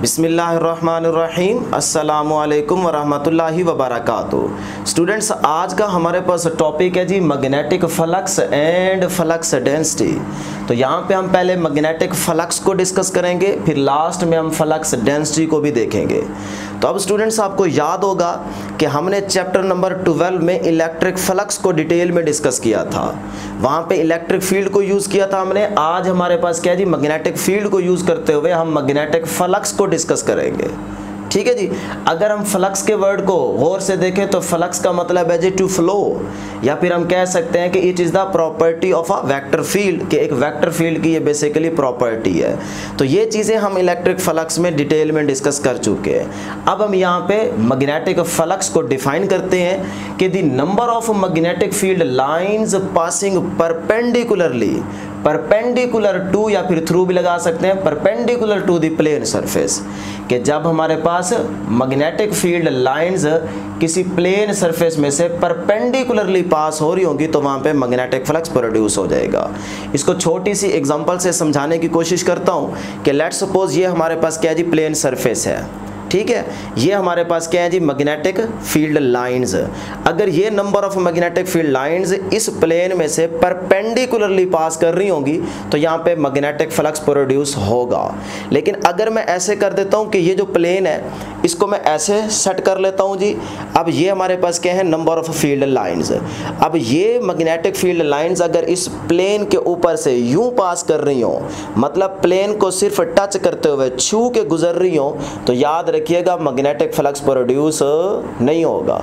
बिस्मिल्लाहिर्रहमानिर्रहीम अस्सलामुअलैकुम वरहमतुल्लाहि वबरकातुहू। स्टूडेंट्स, आज का हमारे पास टॉपिक है जी magnetic flux and flux density. तो यहाँ पे हम पहले मैग्नेटिक फ्लक्स को डिस्कस करेंगे, फिर लास्ट में हम फ्लक्स डेंसिटी को भी देखेंगे। तो अब स्टूडेंट्स, आपको याद होगा कि हमने चैप्टर नंबर 12 में इलेक्ट्रिक फ्लक्स को डिटेल में डिस्कस किया था। वहाँ पे इलेक्ट्रिक फील्ड को यूज़ किया था हमने। आज हमारे पास क्या है जी, मैग्नेटिक फील्ड को यूज़ करते हुए हम मैग्नेटिक फ्लक्स को डिस्कस करेंगे। ठीक है जी। अगर हम फ्लक्स के वर्ड को गौर से देखें तो फ्लक्स का मतलब है जी टू फ्लो, या फिर हम कह सकते हैं कि it is the property of a vector field, कि एक वेक्टर फील्ड की ये बेसिकली प्रॉपर्टी है। तो ये चीज़ें हम इलेक्ट्रिक फ्लक्स में डिटेल में डिस्कस कर चुके हैं। अब हम यहाँ पे मैग्नेटिक फ्लक्स को डिफाइन करते हैं कि the number of magnetic field lines passing perpendicular to, या फिर थ्रू भी लगा सकते हैं, perpendicular to the plane surface. कि जब हमारे पास मैग्नेटिक फील्ड लाइंस किसी प्लेन सरफेस में से परपेंडिकुलरली पास हो रही होंगी तो वहाँ पे मैग्नेटिक फ्लक्स प्रोड्यूस हो जाएगा। इसको छोटी सी एग्जांपल से समझाने की कोशिश करता हूँ कि लेट्स सपोज ये हमारे पास क्या है जी, प्लेन सरफेस है। ठीक है, ये हमारे पास क्या है जी, मैग्नेटिक फील्ड लाइंस। अगर ये number of magnetic field lines इस प्लेन में से परपेंडिकुलरली पास कर रही होंगी तो यहाँ पे मैग्नेटिक फ्लक्स प्रोड्यूस होगा। लेकिन अगर मैं ऐसे कर देता हूँ कि ये जो प्लेन है इसको मैं ऐसे सेट कर लेता हूँ जी। अब ये हमारे पास क्या है, नंबर ऑफ फील्ड लाइंस। अब ये मैग्नेटिक फील्ड लाइंस अगर इस प्लेन के ऊपर से यूं पास कर रही हो, मतलब प्लेन को सिर्फ टच करते हुए छू के गुजर रही हो, तो याद रखिएगा मैग्नेटिक फ्लक्स प्रोड्यूस नहीं होगा।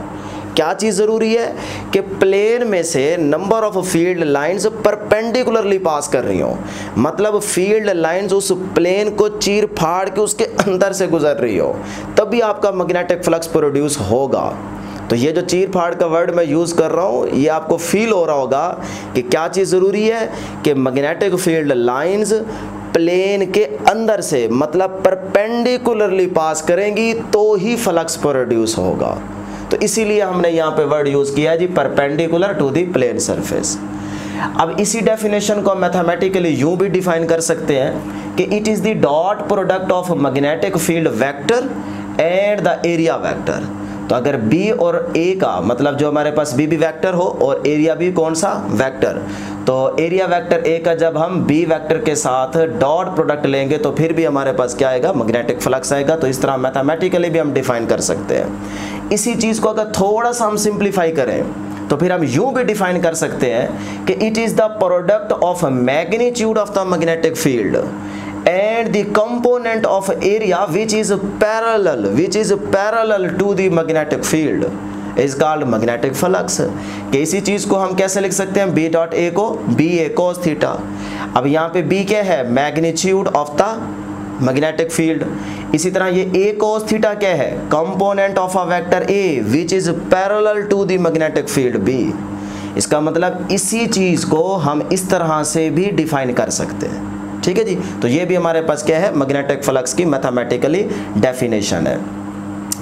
क्या चीज़ ज़रूरी है कि प्लेन में से number of field lines perpendicularly pass कर रही हो, मतलब फील्ड लाइंस उस प्लेन को चीर फाड़ के उसके अंदर से गुजर रही हो, तभी आपका मैग्नेटिक फ्लक्स प्रोड्यूस होगा। तो ये जो चीर फाड़ का वर्ड मैं यूज़ कर रहा हूँ, ये आपको फील हो रहा होगा कि क्या चीज़ ज़रूरी है कि मैग्नेटिक फील्ड लाइंस प्लेन के अंदर से, मतलब परपेंडिकुलरली पास करेंगी तो ही फ्लक्स प्रोड्यूस होगा। तो इसीलिए हमने यहाँ पे वर्ड यूज़ किया है जी, perpendicular to the plane surface. अब इसी डेफिनेशन को मैथमेटिकली यूँ भी डिफाइन कर सकते हैं कि it is the dot product of magnetic field vector and the area vector. तो अगर B और A का मतलब जो हमारे पास B भी वेक्टर हो और एरिया भी कौन सा, वेक्टर, तो एरिया वेक्टर A का जब हम B वेक्टर के साथ डॉट प्रोडक्ट लेंगे तो फिर भी हमारे पास क्या आएगा, मैग्नेटिक फ्लक्स आएगा। तो इस तरह मैथमेटिकली भी हम डिफाइन कर सकते हैं। इसी चीज़ को अगर थोड़ा सा हम सिंप्लीफाई करें तो फिर हम यूँ भी डिफाइन कर सकते हैं कि it is the product of magnitude of the magnetic field and the component of area which is parallel to the magnetic field is called magnetic flux। कि इसी चीज़ को हम कैसे लिख सकते हैं, B डॉट A को BA cos थीटा। अब यहाँ पे B क्या है, magnitude of the magnetic field. इसी तरह ये A cos थीटा क्या है, component of a vector A which is parallel to the magnetic field B। इसका मतलब इसी चीज़ को हम इस तरह से भी डिफाइन कर सकते हैं। ठीक है जी। तो ये भी हमारे पास क्या है, मैग्नेटिक फ्लक्स की मैथमेटिकली डेफिनेशन है।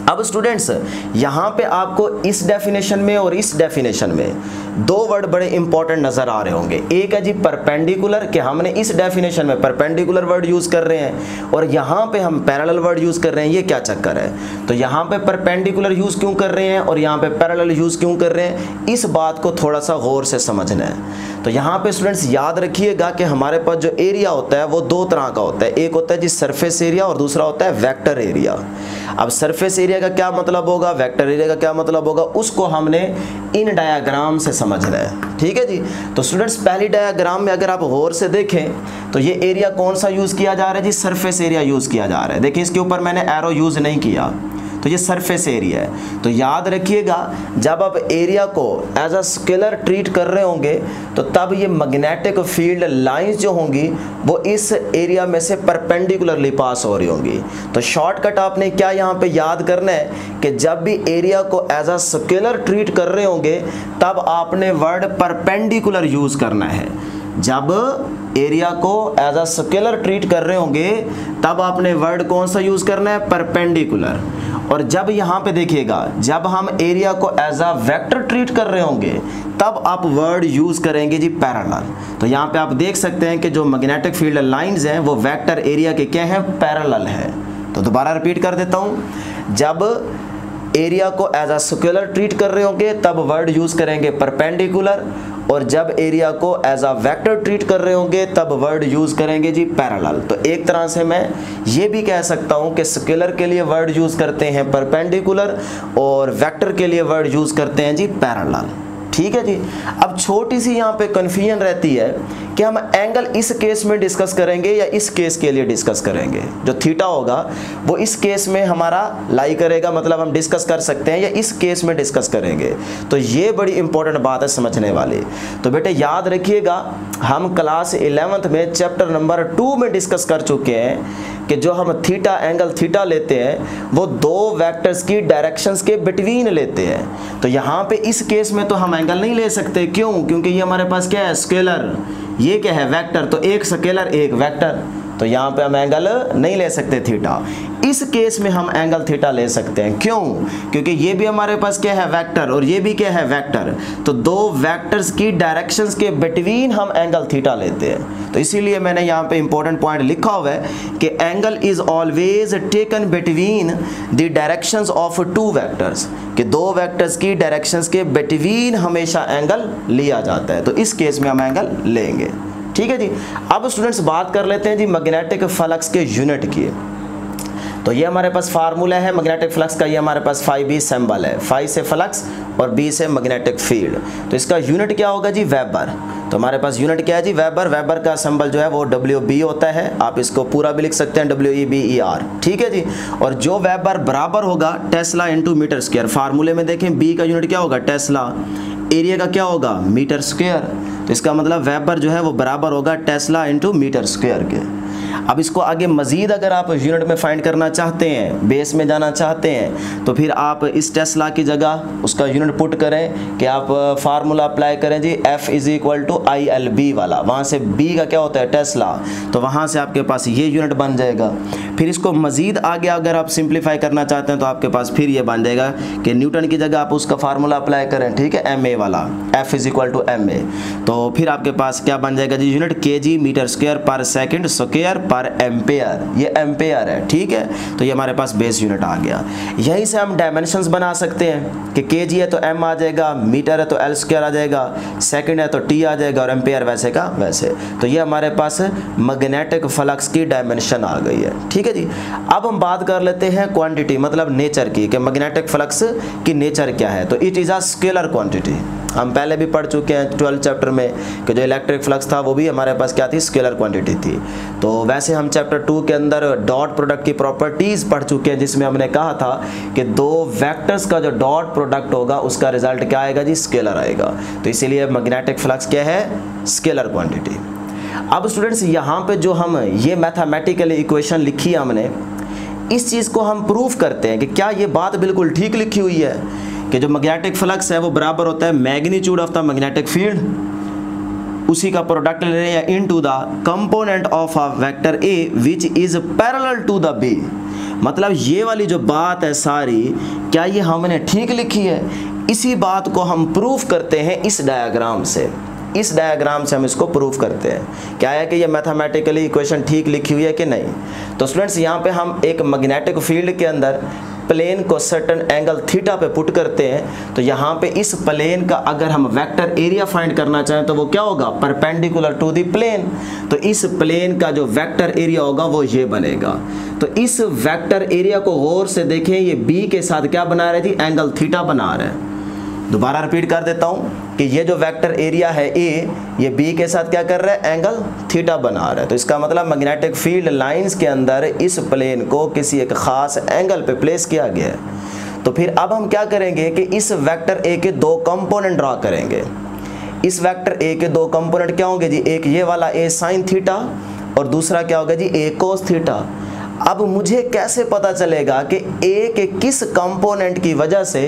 अब स्टूडेंट्स, यहाँ पे आपको इस डेफिनेशन में और इस डेफिनेशन में दो वर्ड बड़े इंपॉर्टेंट नज़र आ रहे होंगे। एक है जी परपेंडिकुलर, कि हमने इस डेफिनेशन में परपेंडिकुलर वर्ड यूज़ कर रहे हैं और यहाँ पे हम पैरेलल वर्ड यूज़ कर रहे हैं। ये क्या चक्कर है, तो यहाँ पे परपेंडिकुलर यूज़ क्यों कर रहे हैं और यहाँ पे पैरेलल यूज़ क्यों कर रहे हैं, इस बात को थोड़ा सा गौर से समझना है। तो यहाँ पे स्टूडेंट्स याद रखिएगा कि हमारे पास जो एरिया होता है वो दो तरह का होता है। एक होता है जी सरफेस एरिया और दूसरा होता है वेक्टर एरिया। अब सरफेस एरिया का क्या मतलब होगा, वेक्टर एरिया का क्या मतलब होगा, उसको हमने इन डायग्राम से समझना है। ठीक है जी। तो स्टूडेंट्स, पहली डायग्राम में अगर आप गौर से देखें तो ये एरिया कौन सा यूज़ किया जा रहा है जी, सरफेस एरिया यूज़ किया जा रहा है। देखिए इसके ऊपर मैंने एरो यूज़ नहीं किया, तो ये सरफेस एरिया है। तो याद रखिएगा जब आप एरिया को एज अ स्केलर ट्रीट कर रहे होंगे तो तब ये मैग्नेटिक फील्ड लाइंस जो होंगी वो इस एरिया में से परपेंडिकुलरली पास हो रही होंगी। तो शॉर्टकट आपने क्या यहाँ पे याद करना है कि जब भी एरिया को एज अ स्केलर ट्रीट कर रहे होंगे तब आपने वर्ड परपेंडिकुलर यूज़ करना है। जब एरिया को एज अ स्केलर ट्रीट कर रहे होंगे तब आपने वर्ड कौन सा यूज़ करना है, परपेंडिकुलर। और जब यहाँ पे देखिएगा जब हम एरिया को एज अ वेक्टर ट्रीट कर रहे होंगे तब आप वर्ड यूज़ करेंगे जी पैरेलल। तो यहाँ पे आप देख सकते हैं कि जो मैग्नेटिक फील्ड लाइंस हैं वो वेक्टर एरिया के क्या हैं, पैरेलल है। तो दोबारा रिपीट कर देता हूँ, जब एरिया को एज अ स्केलर ट्रीट कर रहे होंगे तब वर्ड यूज़ करेंगे परपेंडिकुलर, और जब एरिया को एज अ वेक्टर ट्रीट कर रहे होंगे तब वर्ड यूज़ करेंगे जी पैरेलल। तो एक तरह से मैं ये भी कह सकता हूँ कि स्केलर के लिए वर्ड यूज़ करते हैं परपेंडिकुलर और वेक्टर के लिए वर्ड यूज़ करते हैं जी पैरेलल। ठीक है जी। अब छोटी सी यहाँ पे कन्फ्यूजन रहती है कि हम एंगल इस केस में डिस्कस करेंगे या इस केस के लिए डिस्कस करेंगे। जो थीटा होगा वो इस केस में हमारा लाई करेगा, मतलब हम डिस्कस कर सकते हैं, या इस केस में डिस्कस करेंगे। तो ये बड़ी इंपॉर्टेंट बात है समझने वाली। तो बेटे याद रखिएगा, हम क्लास 11th में चैप्टर नंबर 2 में डिस्कस कर चुके हैं कि जो हम थीटा एंगल थीटा लेते हैं वो दो वेक्टर्स की डायरेक्शंस के बिटवीन लेते हैं। तो यहाँ पे इस केस में तो हम एंगल नहीं ले सकते, क्यों? क्योंकि ये हमारे पास क्या है, स्केलर, ये क्या है, वेक्टर। तो एक स्केलर एक वेक्टर, तो यहाँ पे हम एंगल नहीं ले सकते थीटा। इस केस में हम एंगल थीटा ले सकते हैं, क्यों? क्योंकि ये भी हमारे पास क्या है, वेक्टर, और ये भी क्या है, वेक्टर। तो दो वेक्टर्स की डायरेक्शंस के बिटवीन हम एंगल थीटा लेते हैं। तो इसीलिए मैंने यहाँ पे इंपॉर्टेंट पॉइंट लिखा हुआ है कि angle is always taken between the directions of two vectors, कि दो वेक्टर्स की डायरेक्शंस के बिटवीन हमेशा एंगल लिया जाता है। तो इस केस में हम एंगल लेंगे। ठीक है जी। अब स्टूडेंट्स बात कर लेते हैं जी मैग्नेटिक फ्लक्स के यूनिट की। तो ये हमारे पास फार्मूला है मैग्नेटिक फ्लक्स का, ये हमारे पास φb सिंबल है, φ से फ्लक्स और b से मैग्नेटिक फील्ड। तो इसका यूनिट क्या होगा जी, वेबर। तो हमारे पास यूनिट क्या है जी, वेबर। वेबर का सिंबल जो है वो WB होता है, आप इसको पूरा भी लिख सकते हैं WEBER। ठीक है जी। और जो वेबर बराबर होगा टेस्ला इंटू मीटर स्क्वायर। फार्मूले में देखें B का यूनिट क्या होगा, टेस्ला, एरिया का क्या होगा, मीटर स्क्वायर। तो इसका मतलब वेबर जो है वो बराबर होगा टेस्ला इंटू मीटर स्क्वायर के। अब इसको आगे मजीद अगर आप यूनिट में फाइंड करना चाहते हैं, बेस में जाना चाहते हैं, तो फिर आप इस टेस्ला की जगह उसका यूनिट पुट करें कि आप फार्मूला अप्लाई करें जी F = ILB वाला, वहाँ से B का क्या होता है, टेस्ला। तो वहाँ से आपके पास ये यूनिट बन जाएगा। फिर इसको मजीद आगे अगर आप सिंप्लीफाई करना चाहते हैं तो आपके पास फिर ये बन जाएगा कि न्यूटन की जगह आप उसका फार्मूला अप्लाई करें, ठीक है, MA वाला, F = MA। तो फिर आपके पास क्या बन जाएगा जी, यूनिट kg मीटर स्क्वायर पर सेकंड स्क्वायर पर एम्पेयर। ये एम्पेयर है, ठीक है। तो ये हमारे पास बेस यूनिट आ गया। यहीं से हम डायमेंशंस बना सकते हैं कि kg है तो m आ जाएगा, मीटर है तो L² आ जाएगा, सेकंड है तो T आ जाएगा, और एम्पेयर वैसे का वैसे। तो ये हमारे पास मैग्नेटिक फ्लक्स की डायमेंशन आ गई है। ठीक है जी। अब हम बात कर लेते हैं क्वांटिटी, मतलब नेचर की, कि मैग्नेटिक फ्लक्स की नेचर क्या है। तो it is a scalar quantity. हम पहले भी पढ़ चुके हैं 12th चैप्टर में कि जो इलेक्ट्रिक फ्लक्स था वो भी हमारे पास क्या थी, स्केलर क्वांटिटी थी। तो वैसे हम चैप्टर 2 के अंदर डॉट प्रोडक्ट की प्रॉपर्टीज़ पढ़ चुके हैं, जिसमें हमने कहा था कि दो वेक्टर्स का जो डॉट प्रोडक्ट होगा उसका रिजल्ट क्या आएगा जी, स्केलर आएगा। तो इसीलिए मैग्नेटिक फ्लक्स क्या है, स्केलर क्वांटिटी। अब स्टूडेंट्स यहाँ पे जो हम ये मैथमेटिकल इक्वेशन लिखी है हमने, इस चीज़ को हम प्रूफ करते हैं कि क्या ये बात बिल्कुल ठीक लिखी हुई है कि जो मैग्नेटिक फ्लक्स है वो बराबर होता है magnitude of the magnetic field, उसी का प्रोडक्ट ले रहे हैं, into the component of a vector A which is parallel to the B। मतलब ये वाली जो बात है सारी, क्या ये हमने ठीक लिखी है? इसी बात को हम प्रूफ करते हैं इस डायग्राम से। इस डायग्राम से हम इसको प्रूफ करते हैं क्या है कि ये मैथमेटिकली इक्वेशन ठीक लिखी हुई है कि नहीं। तो स्टूडेंट्स यहाँ पे हम एक मैग्नेटिक फील्ड के अंदर प्लेन को सर्टेन एंगल थीटा पे पुट करते हैं। तो यहाँ पे इस प्लेन का अगर हम वेक्टर एरिया फाइंड करना चाहें तो वो क्या होगा, परपेंडिकुलर टू द प्लेन। तो इस प्लेन का जो वेक्टर एरिया होगा वो ये बनेगा। तो इस वेक्टर एरिया को गौर से देखें, ये बी के साथ क्या बना रहे थी, एंगल थीटा बना रहे हैं। दोबारा रिपीट कर देता हूं कि ये जो वेक्टर एरिया है ए, ये बी के साथ क्या कर रहा है, एंगल थीटा बना रहा है। तो इसका मतलब मैग्नेटिक फील्ड लाइंस के अंदर इस प्लेन को किसी एक खास एंगल पे प्लेस किया गया है। तो फिर अब हम क्या करेंगे कि इस वेक्टर ए के दो कंपोनेंट ड्रॉ करेंगे। इस वेक्टर ए के दो कंपोनेंट क्या होंगे जी, एक ये वाला ए साइन थीटा और दूसरा क्या होगा जी, ए कोस थीटा। अब मुझे कैसे पता चलेगा कि ए के किस कंपोनेंट की वजह से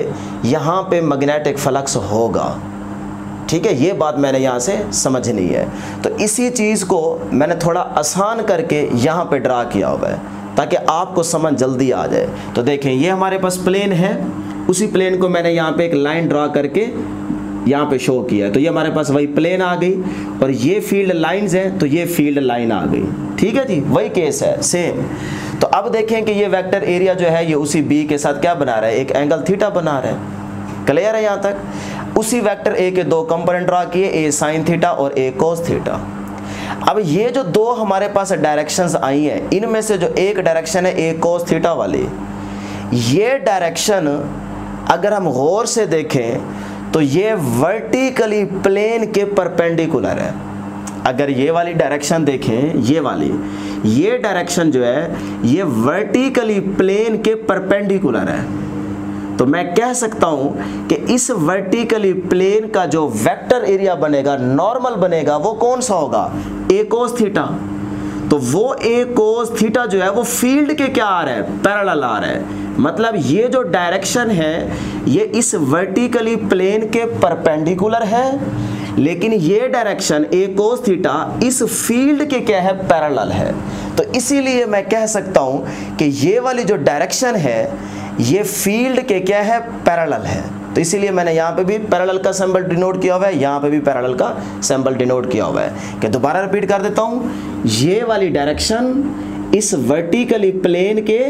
यहाँ पे मैग्नेटिक फ्लक्स होगा? ठीक है, ये बात मैंने यहाँ से समझनी है। तो इसी चीज़ को मैंने थोड़ा आसान करके यहाँ पे ड्रा किया हुआ है ताकि आपको समझ जल्दी आ जाए। तो देखें, ये हमारे पास प्लेन है, उसी प्लेन को मैंने यहाँ पे एक लाइन ड्रा करके यहाँ पे शो किया। तो ये हमारे पास वही प्लेन आ गई और ये फील्ड लाइंस हैं, तो ये फील्ड लाइन आ गई। ठीक है जी, वही केस है सेम। तो अब देखें कि ये वेक्टर एरिया जो है ये उसी बी के साथ क्या बना रहा है, एक एंगल थीटा बना रहा है। क्लियर है यहाँ तक। उसी वेक्टर ए के दो कंपोनेंट ड्रा किए, ए साइन थीटा और ए कोस थीटा। अब ये जो दो हमारे पास डायरेक्शंस आई हैं, इनमें से जो एक डायरेक्शन है ए कोस थीटा वाली, ये डायरेक्शन अगर हम गौर से देखें तो ये वर्टिकली प्लेन के परपेंडिकुलर है। अगर ये वाली डायरेक्शन देखें, ये डायरेक्शन जो है ये वर्टिकली प्लेन के परपेंडिकुलर है। तो मैं कह सकता हूं कि इस वर्टिकली प्लेन का जो वेक्टर एरिया बनेगा, नॉर्मल बनेगा, वो कौन सा होगा, ए कोस थीटा। तो वो ए कोस थीटा जो है वो फील्ड के क्या आ रहा है, पैरेलल आ रहा है। मतलब ये जो डायरेक्शन है ये इस वर्टिकली प्लेन के परपेंडिकुलर है, लेकिन ये डायरेक्शन ए कोस थीटा इस फील्ड के क्या है, पैरेलल है। तो इसीलिए मैं कह सकता हूं कि ये वाली जो डायरेक्शन है ये फील्ड के क्या है, पैरेलल है। तो इसीलिए मैंने यहाँ पे भी पैरेलल का सिंबल डिनोट किया हुआ है, यहाँ पे भी पैरेलल का सिंबल डिनोट किया हुआ है। कि दोबारा रिपीट कर देता हूँ, ये वाली डायरेक्शन इस वर्टिकली प्लेन के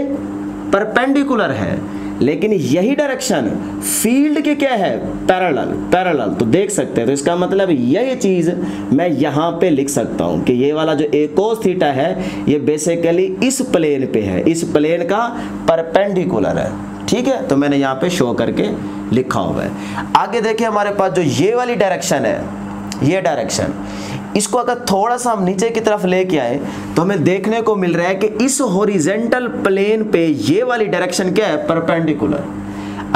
परपेंडिकुलर है, लेकिन यही डायरेक्शन फील्ड के क्या है, पैरेलल। तो देख सकते हैं, तो इसका मतलब यही चीज मैं यहाँ पे लिख सकता हूँ कि ये वाला जो ए कोस थीटा है ये बेसिकली इस प्लेन पे है, इस प्लेन का परपेंडिकुलर है। ठीक है, तो मैंने यहाँ पे शो करके लिखा हुआ है। आगे देखिए हमारे पास जो ये वाली डायरेक्शन है, ये डायरेक्शन, इसको अगर थोड़ा सा हम नीचे की तरफ लेके आए तो हमें देखने को मिल रहा है कि इस हॉरिजेंटल प्लेन पे ये वाली डायरेक्शन क्या है, परपेंडिकुलर।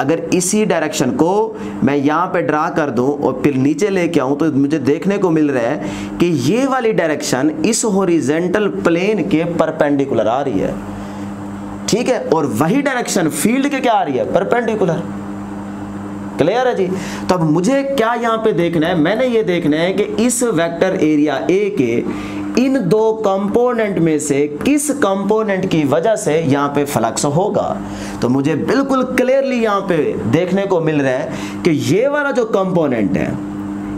अगर इसी डायरेक्शन को मैं यहाँ पे ड्रा कर दूं और फिर नीचे लेके आऊं तो मुझे देखने को मिल रहा है कि ये वाली डायरेक्शन इस हॉरिजेंटल प्लेन के परपेंडिकुलर आ रही है। ठीक है, और वही डायरेक्शन फील्ड के क्या आ रही है, परपेंडिकुलर। क्लियर है जी। तो अब मुझे क्या यहाँ पे देखना है, मैंने ये देखना है कि इस वेक्टर एरिया ए के इन दो कंपोनेंट में से किस कंपोनेंट की वजह से यहाँ पे फ्लक्स होगा। तो मुझे बिल्कुल क्लियरली यहाँ पे देखने को मिल रहा है कि ये वाला जो कंपोनेंट है,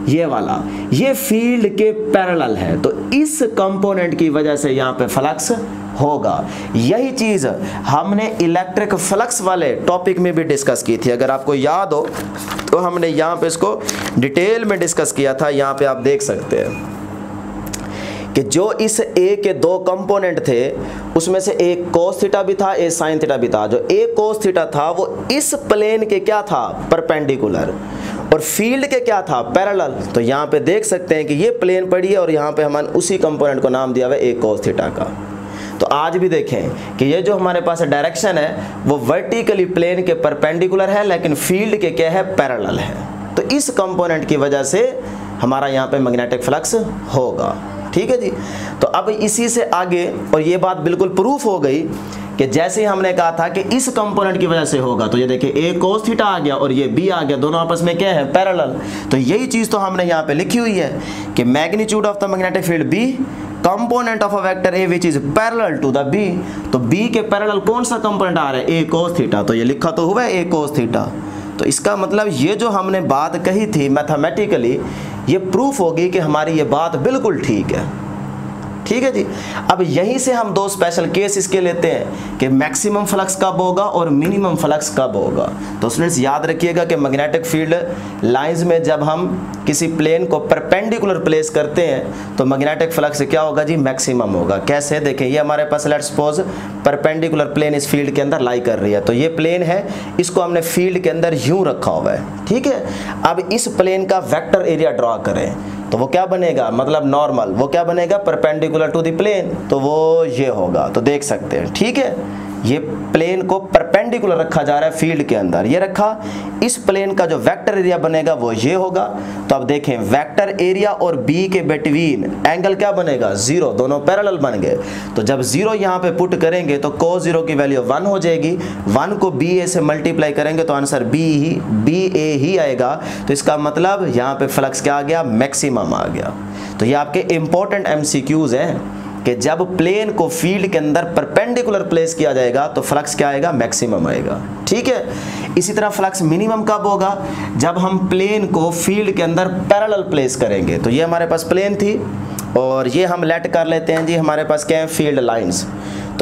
ये वाला, ये फील्ड के पैरेलल है, तो इस कंपोनेंट की वजह से यहाँ पे फ्लक्स होगा। यही चीज हमने इलेक्ट्रिक फ्लक्स वाले टॉपिक में भी डिस्कस की थी। अगर आपको याद हो तो हमने यहाँ पे इसको डिटेल में डिस्कस किया था। यहाँ पे आप देख सकते हैं कि जो इस ए के दो कंपोनेंट थे उसमें से एक कोस थीटा भी था, एक साइन थीटा भी था। जो एक कोस थीटा था वो इस प्लेन के क्या था, परपेंडिकुलर, और फील्ड के क्या था, पैरेलल। तो यहाँ पे देख सकते हैं कि ये प्लेन पड़ी है और यहाँ पे हमने उसी कंपोनेंट को नाम दिया हुआ है ए कोस थीटा का। तो आज भी देखें कि ये जो हमारे पास डायरेक्शन है वो वर्टिकली प्लेन के परपेंडिकुलर है, लेकिन फील्ड के क्या है, पैरेलल है। तो इस कंपोनेंट की वजह से हमारा यहाँ पे मैग्नेटिक फ्लक्स होगा। ठीक है जी। तो अब इसी से आगे, और ये बात बिल्कुल प्रूफ हो गई कि जैसे ही हमने कहा था कि इस कंपोनेंट की वजह से होगा, तो ये देखिए ए कोस थीटा आ गया और ये बी आ गया, दोनों आपस में क्या है, पैरेलल। तो यही चीज तो हमने यहाँ पे लिखी हुई है कि magnitude of the magnetic field B, component of a vector A which is parallel to the B. तो बी के पैरेलल कौन सा कंपोनेंट आ रहा है, ए कोस थीटा। तो ये लिखा तो हुआ है ए कोस थीटा। तो इसका मतलब ये जो हमने बात कही थी मैथमेटिकली, ये प्रूफ होगी कि हमारी ये बात बिल्कुल ठीक है। ठीक है जी। अब यहीं से हम दो स्पेशल केस इसके लेते हैं कि मैक्सिमम फ्लक्स कब होगा और मिनिमम फ्लक्स कब होगा। तो स्टूडेंट्स याद रखिएगा कि मैग्नेटिक फील्ड लाइंस में जब हम किसी प्लेन को परपेंडिकुलर प्लेस करते हैं तो मैग्नेटिक फ्लक्स क्या होगा जी, मैक्सिमम होगा। कैसे, देखें ये हमारे पास लेट्स सपोज परपेंडिकुलर प्लेन इस फील्ड के अंदर लाई कर रही है। तो ये प्लेन है, इसको हमने फील्ड के अंदर यूं रखा हुआ है। ठीक है, अब इस प्लेन का वेक्टर एरिया ड्रॉ करें तो वो क्या बनेगा, मतलब नॉर्मल, वो क्या बनेगा, परपेंडिकुलर टू द प्लेन। तो वो ये होगा, तो देख सकते हैं। ठीक है, ये प्लेन को परपेंडिकुलर रखा जा रहा है फील्ड के अंदर, ये रखा। इस प्लेन का जो वेक्टर एरिया बनेगा वो ये होगा। तो अब देखें वेक्टर एरिया और बी के बिटवीन एंगल क्या बनेगा, जीरो, दोनों पैरेलल बन गए। तो जब जीरो यहाँ पे पुट करेंगे तो cos जीरो की वैल्यू 1 हो जाएगी। 1 को बी ए से मल्टीप्लाई करेंगे तो आंसर बी ए ही आएगा। तो इसका मतलब यहाँ पे फ्लक्स क्या आ गया, मैक्सिमम आ गया। तो ये आपके इंपॉर्टेंट MCQs हैं कि जब प्लेन को फील्ड के अंदर परपेंडिकुलर प्लेस किया जाएगा तो फ्लक्स क्या आएगा, मैक्सिमम आएगा। ठीक है, इसी तरह फ्लक्स मिनिमम कब होगा, जब हम प्लेन को फील्ड के अंदर पैरेलल प्लेस करेंगे। तो ये हमारे पास प्लेन थी और ये हम लेट कर लेते हैं जी, हमारे पास क्या है, फील्ड लाइंस।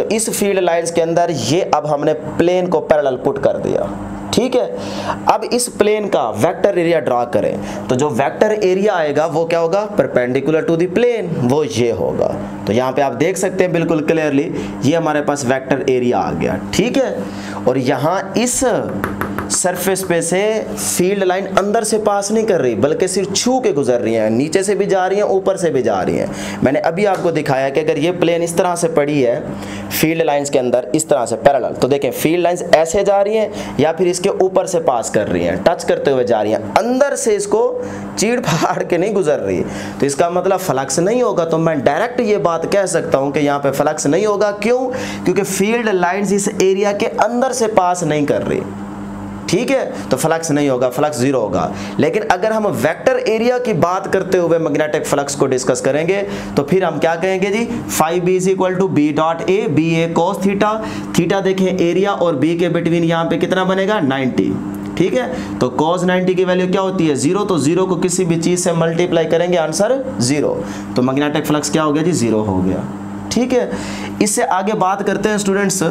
तो इस फील्ड लाइंस के अंदर ये अब हमने प्लेन को पैरेलल पुट कर दिया, ठीक है। अब इस प्लेन का वेक्टर एरिया ड्रा करें, तो जो वेक्टर एरिया आएगा वो क्या होगा, परपेंडिकुलर टू द प्लेन, वो ये होगा। तो यहाँ पे आप देख सकते हैं बिल्कुल क्लियरली ये हमारे पास वेक्टर एरिया आ गया, ठीक है। और यहाँ इस सरफेस पे से फील्ड लाइन अंदर से पास नहीं कर रही बल्कि सिर्फ छू के गुजर रही है, नीचे से भी जा रही हैं ऊपर से भी जा रही हैं। मैंने अभी आपको दिखाया कि अगर ये प्लेन इस तरह से पड़ी है फील्ड लाइंस के अंदर इस तरह से पैरेलल, तो देखें फील्ड लाइंस ऐसे जा रही हैं या फिर इसके ऊपर से पास कर रही हैं, टच करते हुए जा रही हैं, अंदर से इसको चीड़ फाड़ के नहीं गुजर रही, तो इसका मतलब फ्लक्स नहीं होगा। तो मैं डायरेक्ट ये बात कह सकता हूँ कि यहाँ पे फ्लक्स नहीं होगा। क्यों? क्योंकि फील्ड लाइंस इस एरिया के अंदर से पास नहीं कर रही, ठीक है, तो फ्लक्स नहीं होगा, फ्लक्स जीरो होगा। लेकिन अगर हम वेक्टर एरिया की बात करते हुए मैग्नेटिक फ्लक्स को डिस्कस करेंगे तो फिर हम क्या कहेंगे जी, phi B is equal to B dot A, B A cos theta, theta देखें एरिया और बी के बिटवीन यहाँ पे कितना बनेगा 90, ठीक है। तो cos 90 की वैल्यू क्या होती है 0, तो 0 को किसी भी चीज से मल्टीप्लाई करेंगे आंसर 0, तो मैग्नेटिक फ्लक्स क्या हो गया जी 0 हो गया, ठीक है। इससे आगे बात करते हैं students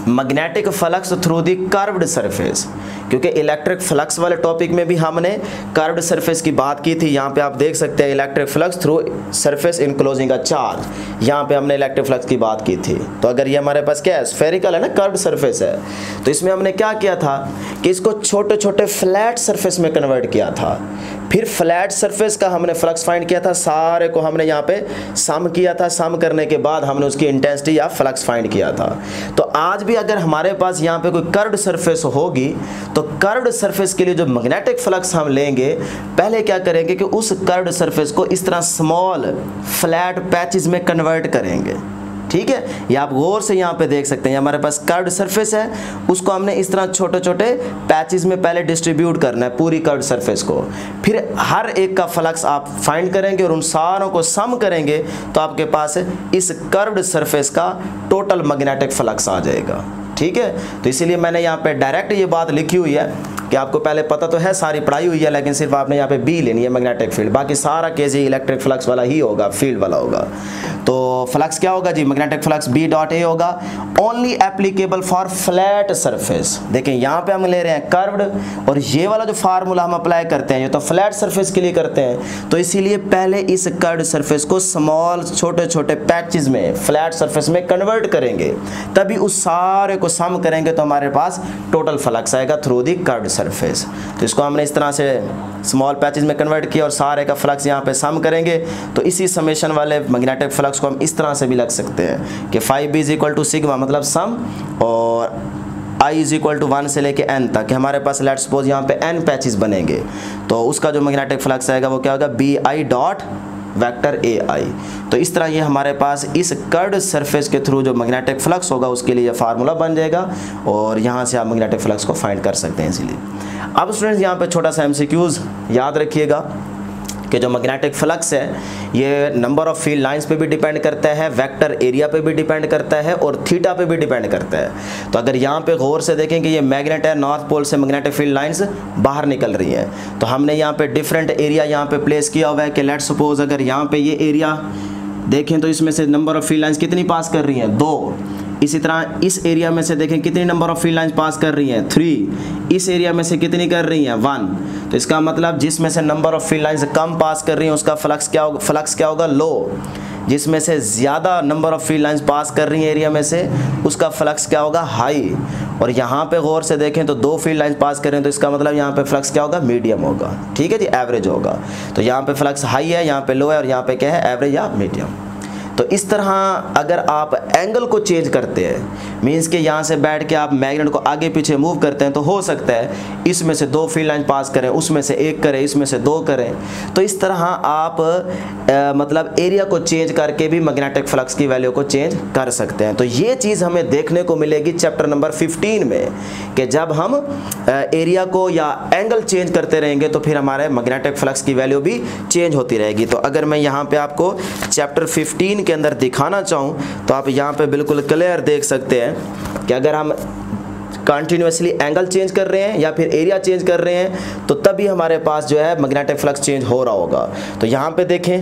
magnetic flux through the curved surface, क्योंकि इलेक्ट्रिक फ्लक्स वाले टॉपिक में भी हमने कर्व्ड सरफेस की बात की थी। यहाँ पे आप देख सकते हैं electric flux through surface enclosing a charge, यहाँ पे हमने इलेक्ट्रिक फ्लक्स की बात की थी। तो अगर ये हमारे पास क्या है स्फेरिकल है ना, कर्व्ड सरफेस है, तो इसमें हमने क्या किया था कि इसको छोटे छोटे फ्लैट सरफेस में कन्वर्ट किया था। फिर फ्लैट सरफेस का हमने फ्लक्स फाइंड किया था, सारे को हमने यहाँ पे सम किया था, सम करने के बाद हमने उसकी इंटेंसिटी या फ्लक्स फाइंड किया था। तो आज भी अगर हमारे पास यहाँ पे कोई कर्व्ड सरफेस होगी तो कर्व्ड सरफेस के लिए जो मैग्नेटिक फ्लक्स हम लेंगे, पहले क्या करेंगे कि उस कर्व्ड सरफेस को इस तरह स्मॉल फ्लैट पैचेस में कन्वर्ट करेंगे, ठीक है। ये आप गौर से यहाँ पे देख सकते हैं हमारे पास कर्व्ड सरफेस है, उसको हमने इस तरह छोटे छोटे पैचेस में पहले डिस्ट्रीब्यूट करना है पूरी कर्व्ड सरफेस को, फिर हर एक का फ्लक्स आप फाइंड करेंगे और उन सारों को सम करेंगे तो आपके पास इस कर्व्ड सरफेस का टोटल मैग्नेटिक फ्लक्स आ जाएगा, ठीक है। तो इसीलिए मैंने यहाँ पे डायरेक्ट ये बात लिखी हुई है कि आपको पहले पता तो है, सारी पढ़ाई हुई है, लेकिन सिर्फ आपने यहाँ पे बी लेनी है मैग्नेटिक फील्ड, बाकी सारा केस ये इलेक्ट्रिक फ्लक्स वाला ही होगा, फील्ड वाला होगा। तो फ्लक्स क्या होगा जी, magnetic flux B dot A होगा, only applicable for flat surface. देखें यहाँ पे हम ले रहे हैं कर्व्ड, और ये वाला जो फार्मूला हम अप्लाई करते हैं ये तो फ्लैट सरफेस के लिए करते हैं, तो इसीलिए पहले इस कर्व्ड सरफेस को स्मॉल छोटे छोटे पैचेस में फ्लैट सरफेस में कन्वर्ट करेंगे, तभी उस सारे को सम करेंगे तो हमारे पास टोटल फ्लक्स आएगा थ्रू दी कर्व्ड सरफेस। तो इसको हमने इस तरह से स्मॉल पैचेस में कन्वर्ट किया और सारे का फ्लक्स यहाँ पे सम करेंगे, तो इसी समेशन वाले मैग्नेटिक फ्लक्स को हम इस तरह से भी लिख सकते हैं कि phi B is equal to sigma मतलब सम, और I इज इक्वल टू 1 से लेके n तक, हमारे पास लेट्स सपोज यहाँ पे n पैचेस बनेंगे, तो उसका जो मैग्नेटिक फ्लक्स आएगा वो क्या होगा B I dot vector A I. तो इस तरह ये हमारे पास इस कर्व्ड सरफेस के थ्रू जो मैग्नेटिक फ्लक्स होगा उसके लिए फार्मूला बन जाएगा, और यहाँ से आप मैग्नेटिक फ्लक्स को फाइंड कर सकते हैं इसीलिए। अब स्टूडेंट्स यहाँ पे छोटा सा MCQs याद रखिएगा कि जो मैग्नेटिक फ्लक्स है ये नंबर ऑफ फील्ड लाइंस पे भी डिपेंड करता है, वेक्टर एरिया पे भी डिपेंड करता है, और थीटा पे भी डिपेंड करता है। तो अगर यहाँ पे गौर से देखें कि ये मैग्नेट है, नॉर्थ पोल से मैग्नेटिक फील्ड लाइंस बाहर निकल रही हैं, तो हमने यहाँ पे डिफरेंट एरिया यहाँ पे प्लेस किया हुआ है कि लेट्स सपोज अगर यहाँ पे ये एरिया देखें तो इसमें से नंबर ऑफ फील्ड लाइंस कितनी पास कर रही हैं 2, इसी तरह इस एरिया में से देखें कितनी number of field lines pass कर रही हैं 3, इस एरिया में से कितनी कर रही हैं 1। तो इसका मतलब जिसमें से नंबर ऑफ फील्ड लाइंस कम पास कर रही हैं उसका फ्लक्स क्या होगा लो, जिसमें से ज़्यादा number of field lines pass कर रही हैं एरिया में से उसका फ्लक्स क्या होगा हाई। और यहाँ पे गौर से देखें तो 2 फील्ड लाइंस पास कर रहे हैं तो इसका मतलब यहाँ पे फ्लक्स क्या होगा मीडियम होगा, ठीक है जी, एवरेज होगा। तो यहाँ पे फ्लक्स हाई है, यहाँ पे लो है, और यहाँ पे क्या है एवरेज या मीडियम। तो इस तरह अगर आप एंगल को चेंज करते हैं, मींस कि यहाँ से बैठ के आप मैग्नेट को आगे पीछे मूव करते हैं, तो हो सकता है इसमें से 2 फील्ड लाइन पास करें, उसमें से 1 करें, इसमें से 2 करें। तो इस तरह आप मतलब एरिया को चेंज करके भी मैग्नेटिक फ्लक्स की वैल्यू को चेंज कर सकते हैं। तो ये चीज़ हमें देखने को मिलेगी चैप्टर नंबर 15 में, कि जब हम एरिया को या एंगल चेंज करते रहेंगे तो फिर हमारे मैग्नेटिक फ्लक्स की वैल्यू भी चेंज होती रहेगी। तो अगर मैं यहाँ पे आपको चैप्टर 15 के अंदर दिखाना चाहूँ तो आप यहाँ पे बिल्कुल क्लियर देख सकते हैं कि अगर हम कंटिन्यूसली एंगल चेंज कर रहे हैं या फिर एरिया चेंज कर रहे हैं तो तभी हमारे पास जो है मैग्नेटिक फ्लक्स चेंज हो रहा होगा। तो यहाँ पे देखें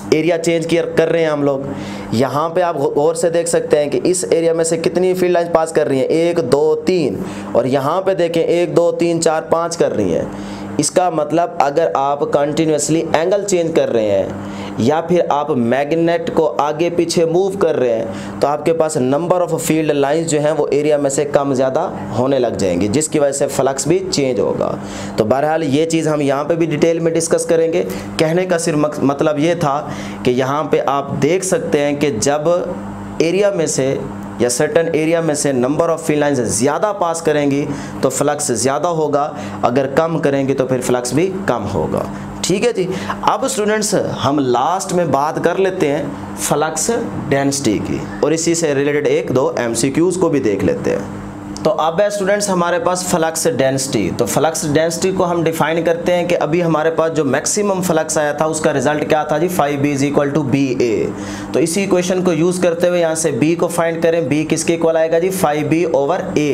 एरिया चेंज कर रहे हैं हम लोग। यहाँ पे आप गौर से देख सकते हैं कि इस एरिया में से कितनी फील्ड लाइन पास कर रही हैं, 1 2 3, और यहाँ पे देखें 1 2 3 4 5 कर रही हैं। इसका मतलब अगर आप कंटिन्यूसली एंगल चेंज कर रहे हैं या फिर आप मैग्नेट को आगे पीछे मूव कर रहे हैं तो आपके पास नंबर ऑफ फील्ड लाइंस जो हैं वो एरिया में से कम ज़्यादा होने लग जाएंगी, जिसकी वजह से फ्लक्स भी चेंज होगा। तो बहरहाल ये चीज़ हम यहाँ पे भी डिटेल में डिस्कस करेंगे। कहने का सिर्फ मतलब ये था कि यहाँ पे आप देख सकते हैं कि जब एरिया में से या सर्टन एरिया में से नंबर ऑफ फील्ड लाइंस ज़्यादा पास करेंगी तो फ्लक्स ज़्यादा होगा, अगर कम करेंगे तो फिर फ्लक्स भी कम होगा। ठीक है जी। अब स्टूडेंट्स हम लास्ट में बात कर लेते हैं फ्लक्स डेंसिटी की, और इसी से रिलेटेड 1-2 MCQs को भी देख लेते हैं। तो अब है स्टूडेंट्स हमारे पास फ्लक्स डेंसिटी। तो फ्लक्स डेंसिटी को हम डिफाइन करते हैं कि अभी हमारे पास जो मैक्सिमम फ्लक्स आया था उसका रिजल्ट क्या था जी, 5B = BA। तो इसी इक्वेशन को यूज़ करते हुए यहाँ से B को फाइंड करें। B किसके इक्वल आएगा जी, 5B/A,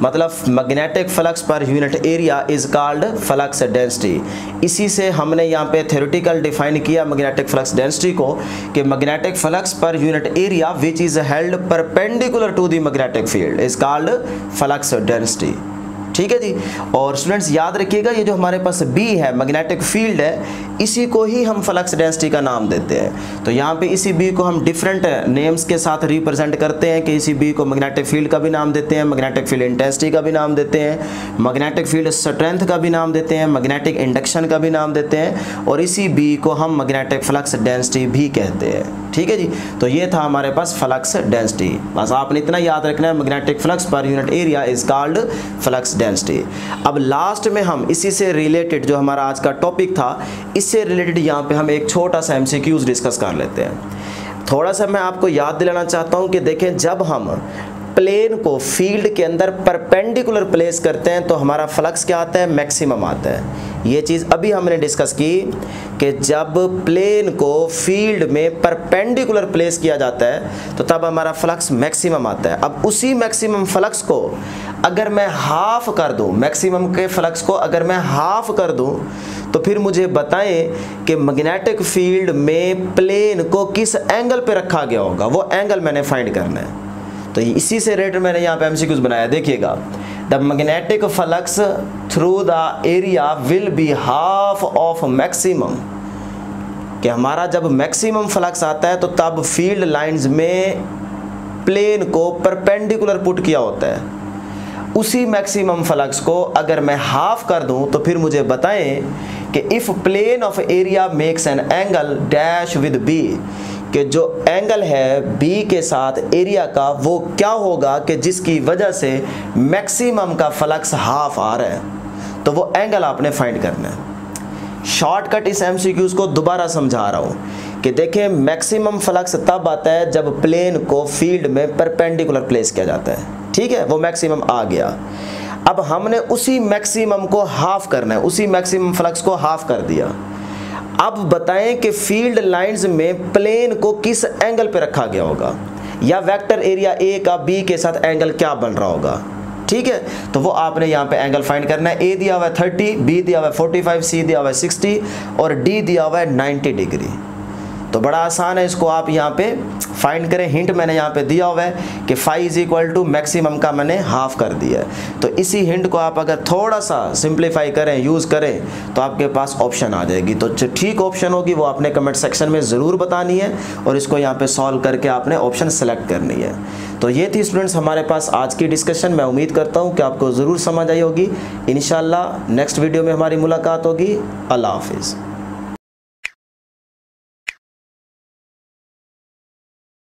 मतलब magnetic flux per unit area is called flux density. इसी से हमने यहाँ पे थ्योरेटिकल डिफाइन किया मैग्नेटिक फ्लक्स डेंसिटी को कि magnetic flux per unit area which is held perpendicular to the magnetic field is called flux density. ठीक है जी। और स्टूडेंट्स याद रखिएगा ये जो हमारे पास B है मैग्नेटिक फील्ड है, इसी को ही हम फ्लक्स डेंसिटी का नाम देते हैं। तो यहाँ पे इसी B को हम डिफरेंट नेम्स के साथ रिप्रेजेंट करते हैं कि इसी B को मैग्नेटिक फील्ड का भी नाम देते हैं, मैग्नेटिक फील्ड इंटेंसिटी का भी नाम देते हैं, मैग्नेटिक फील्ड स्ट्रेंथ का भी नाम देते हैं, मैग्नेटिक इंडक्शन का भी नाम देते हैं, और इसी B को हम मैग्नेटिक फ्लक्स डेंसिटी भी कहते हैं। ठीक है जी। तो ये था हमारे पास फ्लक्स डेंसिटी। बस आपने इतना याद रखना है, magnetic flux per unit area is called flux density. अब लास्ट में हम इसी से रिलेटेड जो हमारा आज का टॉपिक था, इससे रिलेटेड यहाँ पे हम एक छोटा सा MCQs डिस्कस कर लेते हैं। थोड़ा सा मैं आपको याद दिलाना चाहता हूँ कि देखें जब हम प्लेन को फील्ड के अंदर परपेंडिकुलर प्लेस करते हैं तो हमारा फ्लक्स क्या आता है, मैक्सिमम आता है। ये चीज़ अभी हमने डिस्कस की कि जब प्लेन को फील्ड में परपेंडिकुलर प्लेस किया जाता है तो तब हमारा फ्लक्स मैक्सिमम आता है। अब उसी मैक्सिमम फ्लक्स को अगर मैं हाफ कर दूं, मैक्सिमम के फ्लक्स को अगर मैं हाफ कर दूं तो फिर मुझे बताएं कि मैग्नेटिक फील्ड में प्लेन को किस एंगल पे रखा गया होगा, वो एंगल मैंने फाइंड करना है। तो इसी से रिलेटेड मैंने यहाँ पे MCQs बनाया। देखिएगा, the magnetic flux through the area will be half of maximum, कि हमारा जब मैक्सिमम फ्लक्स आता है तो तब फील्ड लाइंस में प्लेन को परपेंडिकुलर पुट किया होता है। उसी मैक्सिमम फ्लक्स को अगर मैं हाफ कर दूं तो फिर मुझे बताएं कि if plane of area makes an angle dash with B, कि जो एंगल है B के साथ एरिया का वो क्या होगा कि जिसकी वजह से मैक्सिमम का फ्लक्स हाफ आ रहा है, तो वो एंगल आपने फाइंड करना है। शॉर्टकट इस MCQs को दोबारा समझा रहा हूँ कि देखें मैक्सिमम फ्लक्स तब आता है जब प्लेन को फील्ड में परपेंडिकुलर प्लेस किया जाता है। ठीक है, वो मैक्सिमम आ गया। अब हमने उसी मैक्सिमम को हाफ करना है, उसी मैक्सिमम फ्लक्स को हाफ कर दिया। अब बताएं कि फील्ड लाइंस में प्लेन को किस एंगल पे रखा गया होगा, या वेक्टर एरिया A का B के साथ एंगल क्या बन रहा होगा। ठीक है, तो वो आपने यहाँ पे एंगल फाइंड करना है। A दिया हुआ है 30, B दिया हुआ है 45, C दिया हुआ है 60 और D दिया हुआ है 90 डिग्री। तो बड़ा आसान है, इसको आप यहाँ पे फाइंड करें। हिंट मैंने यहाँ पे दिया हुआ है कि फाई = मैक्सिमम का मैंने हाफ कर दिया है। तो इसी हिंट को आप अगर थोड़ा सा सिंप्लीफाई करें, यूज़ करें, तो आपके पास ऑप्शन आ जाएगी। तो जो ठीक ऑप्शन होगी वो आपने कमेंट सेक्शन में ज़रूर बतानी है और इसको यहाँ पे सॉल्व करके आपने ऑप्शन सेलेक्ट करनी है। तो ये थी स्टूडेंट्स हमारे पास आज की डिस्कशन। मैं उम्मीद करता हूँ कि आपको ज़रूर समझ आई होगी। इंशाल्लाह नेक्स्ट वीडियो में हमारी मुलाकात होगी। अल्लाह हाफिज़।